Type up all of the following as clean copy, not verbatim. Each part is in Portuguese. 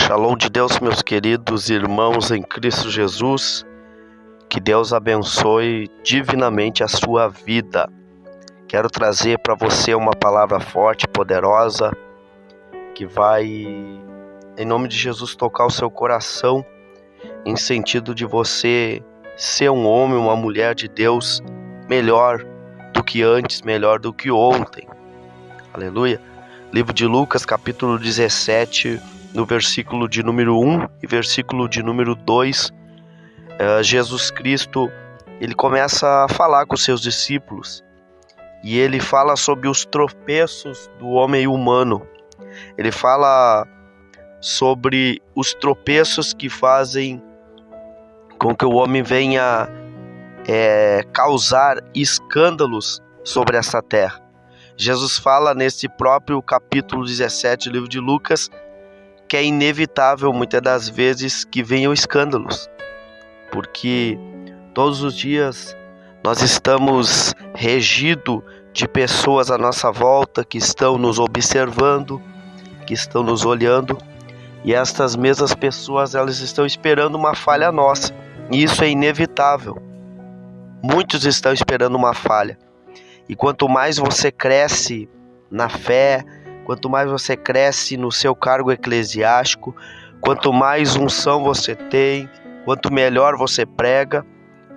Shalom de Deus, meus queridos irmãos em Cristo Jesus. Que Deus abençoe divinamente a sua vida. Quero trazer para você uma palavra forte, poderosa, que vai, em nome de Jesus, tocar o seu coração, em sentido de você ser um homem, uma mulher de Deus melhor do que antes, melhor do que ontem. Aleluia. Livro de Lucas, capítulo 17, no versículo de número 1 e versículo de número 2, Jesus Cristo, ele começa a falar com os seus discípulos e ele fala sobre os tropeços do homem humano. Ele fala sobre os tropeços que fazem com que o homem venha causar escândalos sobre essa terra. Jesus fala nesse próprio capítulo 17 do livro de Lucas que é inevitável muitas das vezes que venham escândalos, porque todos os dias nós estamos regidos de pessoas à nossa volta que estão nos observando, que estão nos olhando, e estas mesmas pessoas elas estão esperando uma falha nossa, e isso é inevitável. Muitos estão esperando uma falha, e quanto mais você cresce na fé, quanto mais você cresce no seu cargo eclesiástico, quanto mais unção você tem, quanto melhor você prega,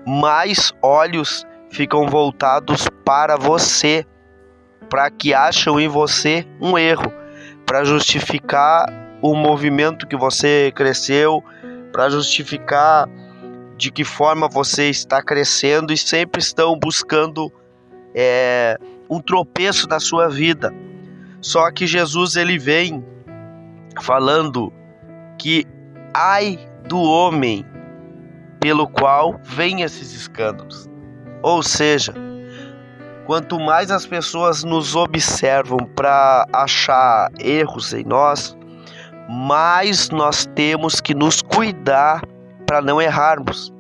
mais olhos ficam voltados para você, para que acham em você um erro, para justificar o movimento que você cresceu, para justificar de que forma você está crescendo, e sempre estão buscando um tropeço na sua vida. Só que Jesus ele vem falando que ai do homem pelo qual vêm esses escândalos. Ou seja, quanto mais as pessoas nos observam para achar erros em nós, mais nós temos que nos cuidar para não errarmos.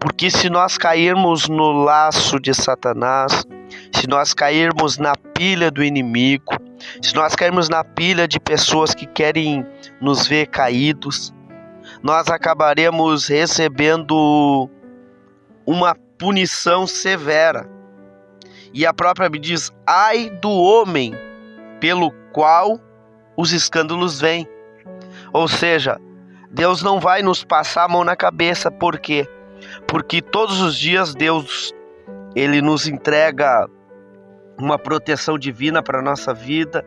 Porque se nós cairmos no laço de Satanás, se nós cairmos na pilha do inimigo, se nós cairmos na pilha de pessoas que querem nos ver caídos, nós acabaremos recebendo uma punição severa. E a própria Bíblia diz, ai do homem pelo qual os escândalos vêm. Ou seja, Deus não vai nos passar a mão na cabeça. Por quê? Porque todos os dias Deus ele nos entrega uma proteção divina para a nossa vida.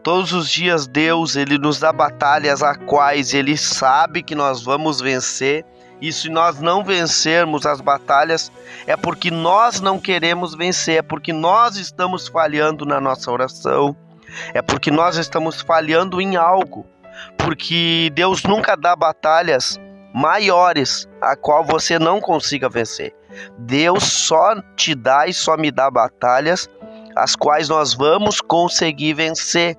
Todos os dias Deus ele nos dá batalhas a quais Ele sabe que nós vamos vencer. E se nós não vencermos as batalhas, é porque nós não queremos vencer, é porque nós estamos falhando na nossa oração, é porque nós estamos falhando em algo. Porque Deus nunca dá batalhas maiores a qual você não consiga vencer. Deus só te dá e só me dá batalhas as quais nós vamos conseguir vencer.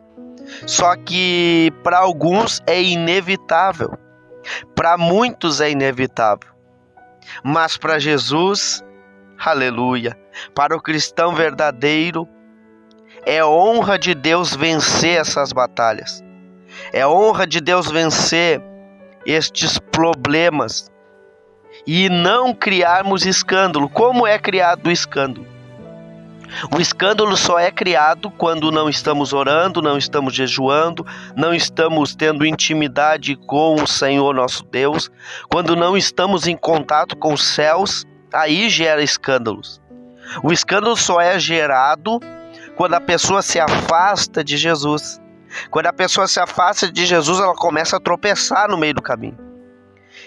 Só que para alguns é inevitável, para muitos é inevitável, mas para Jesus, aleluia, para o cristão verdadeiro, é honra de Deus vencer essas batalhas, é honra de Deus vencer estes problemas e não criarmos escândalo. Como é criado o escândalo? O escândalo só é criado quando não estamos orando, não estamos jejuando, não estamos tendo intimidade com o Senhor nosso Deus, quando não estamos em contato com os céus, aí gera escândalos. O escândalo só é gerado quando a pessoa se afasta de Jesus. Quando a pessoa se afasta de Jesus, ela começa a tropeçar no meio do caminho.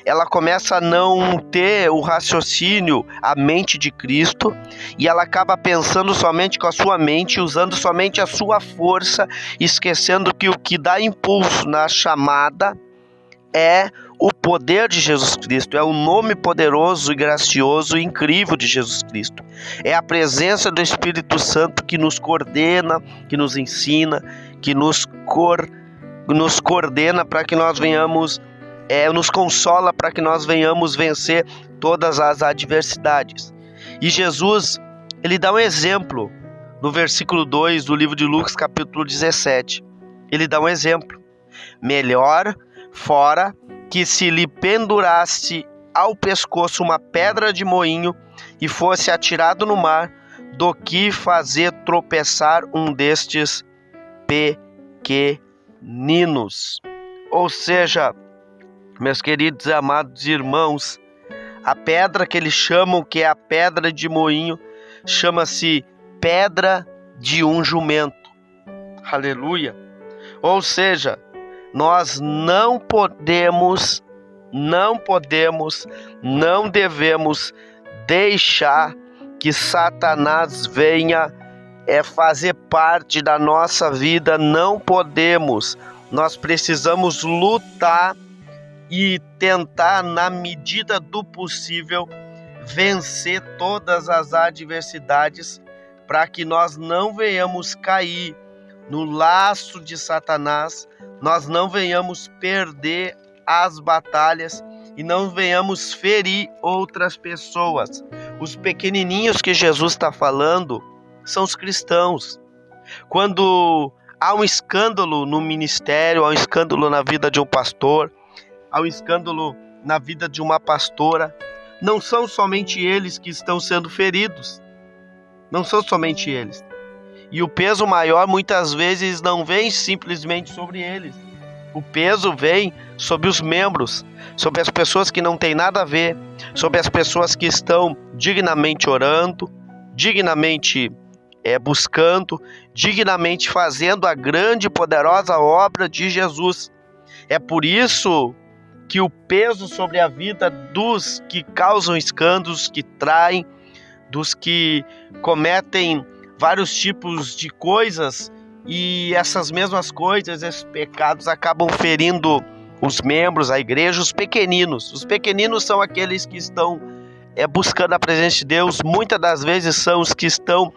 Ela começa a não ter o raciocínio, a mente de Cristo, e ela acaba pensando somente com a sua mente, usando somente a sua força, esquecendo que o que dá impulso na chamada é o poder de Jesus Cristo, é o nome poderoso e gracioso e incrível de Jesus Cristo. É a presença do Espírito Santo que nos coordena, que nos ensina, que nos coordena para que nós venhamos nos consola para que nós venhamos vencer todas as adversidades. E Jesus, ele dá um exemplo no versículo 2 do livro de Lucas, capítulo 17. Ele dá um exemplo. Melhor fora que se lhe pendurasse ao pescoço uma pedra de moinho e fosse atirado no mar, do que fazer tropeçar um destes pequeninos. Ou seja, meus queridos e amados irmãos, a pedra que eles chamam, que é a pedra de moinho, chama-se pedra de um jumento. Aleluia! Ou seja, nós não devemos deixar que Satanás venha fazer parte da nossa vida. Não podemos. Nós precisamos lutar e tentar, na medida do possível, vencer todas as adversidades, para que nós não venhamos cair no laço de Satanás, nós não venhamos perder as batalhas e não venhamos ferir outras pessoas. Os pequenininhos que Jesus está falando são os cristãos. Quando há um escândalo no ministério, há um escândalo na vida de um pastor, há um escândalo na vida de uma pastora, não são somente eles que estão sendo feridos. Não são somente eles. E o peso maior muitas vezes não vem simplesmente sobre eles. O peso vem sobre os membros, sobre as pessoas que não têm nada a ver, sobre as pessoas que estão dignamente orando, dignamente buscando, dignamente fazendo a grande e poderosa obra de Jesus. É por isso que o peso sobre a vida dos que causam escândalos, que traem, dos que cometem vários tipos de coisas, e essas mesmas coisas, esses pecados, acabam ferindo os membros, a igreja, os pequeninos. Os pequeninos são aqueles que estão buscando a presença de Deus. Muitas das vezes são os que estão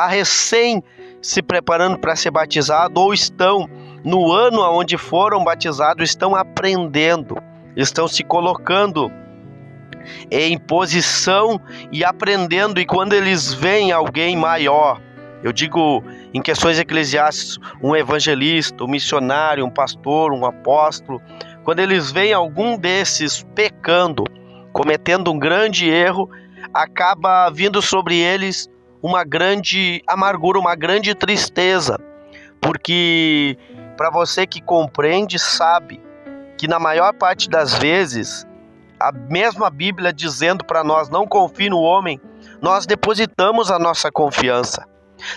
recém se preparando para ser batizado, ou estão no ano onde foram batizados, estão aprendendo, estão se colocando em posição e aprendendo. E quando eles veem alguém maior, eu digo em questões eclesiásticas, um evangelista, um missionário, um pastor, um apóstolo, quando eles veem algum desses pecando, cometendo um grande erro, acaba vindo sobre eles uma grande amargura, uma grande tristeza, porque para você que compreende, sabe que na maior parte das vezes, a mesma Bíblia dizendo para nós, não confie no homem, nós depositamos a nossa confiança.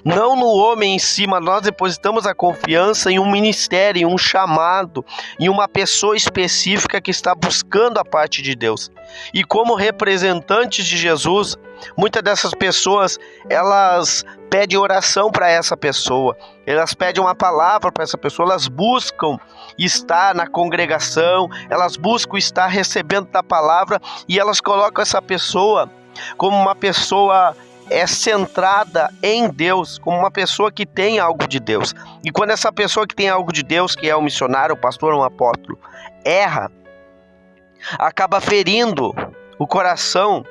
Não no homem em si, mas nós depositamos a confiança em um ministério, em um chamado, em uma pessoa específica que está buscando a parte de Deus. E como representantes de Jesus, muitas dessas pessoas, elas pedem oração para essa pessoa, elas pedem uma palavra para essa pessoa, elas buscam estar na congregação, elas buscam estar recebendo da palavra, e elas colocam essa pessoa como uma pessoa centrada em Deus, como uma pessoa que tem algo de Deus. E quando essa pessoa que tem algo de Deus, que é um missionário, um pastor, um apóstolo, erra, acaba ferindo o coração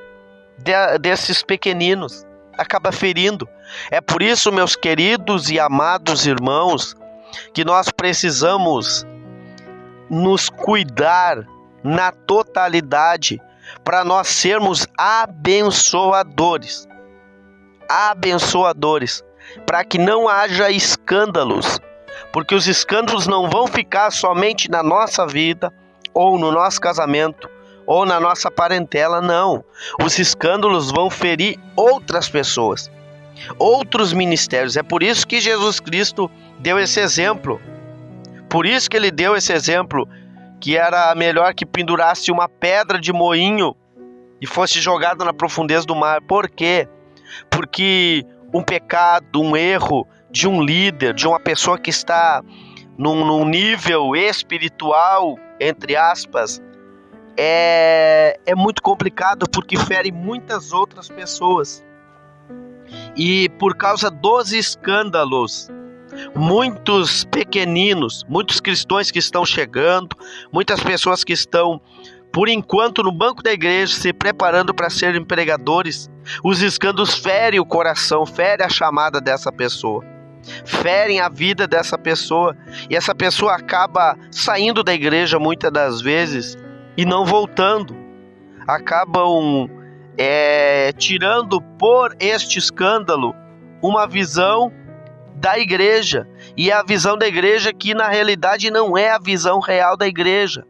desses pequeninos, acaba ferindo. É por isso, meus queridos e amados irmãos, que nós precisamos nos cuidar na totalidade para nós sermos abençoadores, para que não haja escândalos, porque os escândalos não vão ficar somente na nossa vida, ou no nosso casamento, ou na nossa parentela, não. Os escândalos vão ferir outras pessoas, outros ministérios. É por isso que Jesus Cristo deu esse exemplo. Por isso que ele deu esse exemplo, que era melhor que pendurasse uma pedra de moinho e fosse jogada na profundeza do mar. Por quê? Porque um pecado, um erro de um líder, de uma pessoa que está num nível espiritual, entre aspas, é muito complicado, porque fere muitas outras pessoas. E por causa dos escândalos, muitos pequeninos, muitos cristãos que estão chegando, muitas pessoas que estão, por enquanto, no banco da igreja, se preparando para serem pregadores, os escândalos ferem o coração, ferem a chamada dessa pessoa. ferem a vida dessa pessoa, e essa pessoa acaba saindo da igreja muitas das vezes e não voltando. Acabam tirando por este escândalo uma visão da igreja, e a visão da igreja que na realidade não é a visão real da igreja.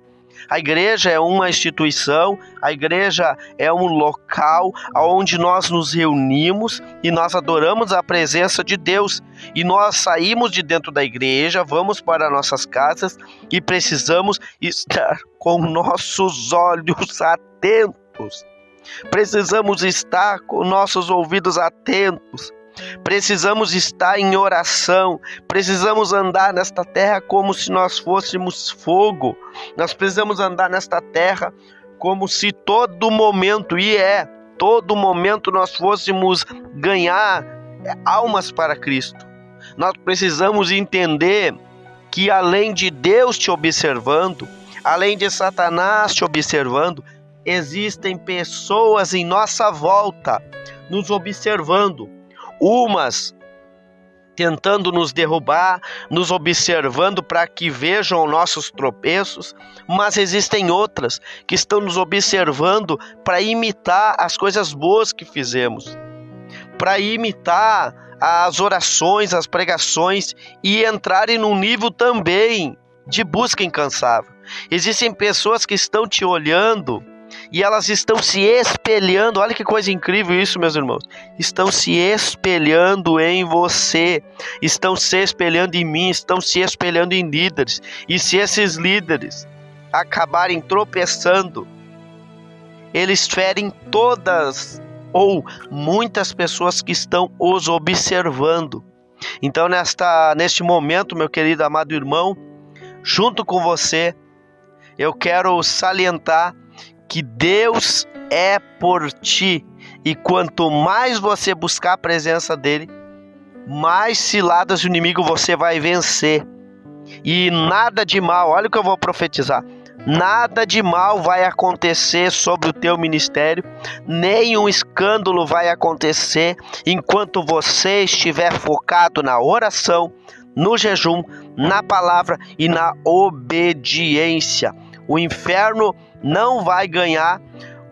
A igreja é uma instituição, a igreja é um local onde nós nos reunimos e nós adoramos a presença de Deus. E nós saímos de dentro da igreja, vamos para nossas casas e precisamos estar com nossos olhos atentos. Precisamos estar com nossos ouvidos atentos. Precisamos estar em oração, precisamos andar nesta terra como se nós fôssemos fogo. Nós precisamos andar nesta terra como se todo momento nós fôssemos ganhar almas para Cristo. Nós precisamos entender que além de Deus te observando, além de Satanás te observando, existem pessoas em nossa volta nos observando. Umas tentando nos derrubar, nos observando para que vejam nossos tropeços, mas existem outras que estão nos observando para imitar as coisas boas que fizemos, para imitar as orações, as pregações e entrarem num nível também de busca incansável. Existem pessoas que estão te olhando e elas estão se espelhando. Olha que coisa incrível isso, meus irmãos. Estão se espelhando em você, estão se espelhando em mim, estão se espelhando em líderes. E se esses líderes acabarem tropeçando, eles ferem todas ou muitas pessoas que estão os observando. Então neste momento, meu querido amado irmão, junto com você, eu quero salientar que Deus é por ti, e quanto mais você buscar a presença dele, mais ciladas do inimigo você vai vencer, e nada de mal, olha o que eu vou profetizar, nada de mal vai acontecer sobre o teu ministério, nenhum escândalo vai acontecer enquanto você estiver focado na oração, no jejum, na palavra e na obediência. O inferno não vai ganhar,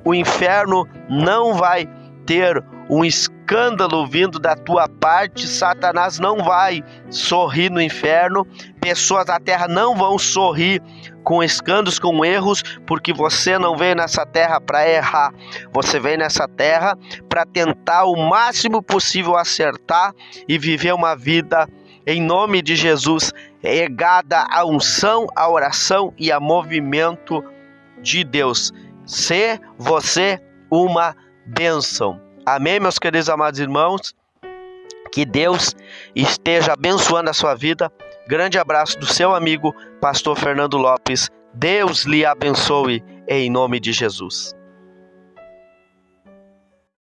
o inferno não vai ter um escândalo vindo da tua parte, Satanás não vai sorrir no inferno, pessoas da terra não vão sorrir com escândalos, com erros, porque você não veio nessa terra para errar, você veio nessa terra para tentar o máximo possível acertar e viver uma vida em nome de Jesus, regada à unção, à oração e a movimento de Deus. Ser você uma bênção. Amém, meus queridos amados irmãos? Que Deus esteja abençoando a sua vida. Grande abraço do seu amigo, pastor Fernando Lopes. Deus lhe abençoe em nome de Jesus.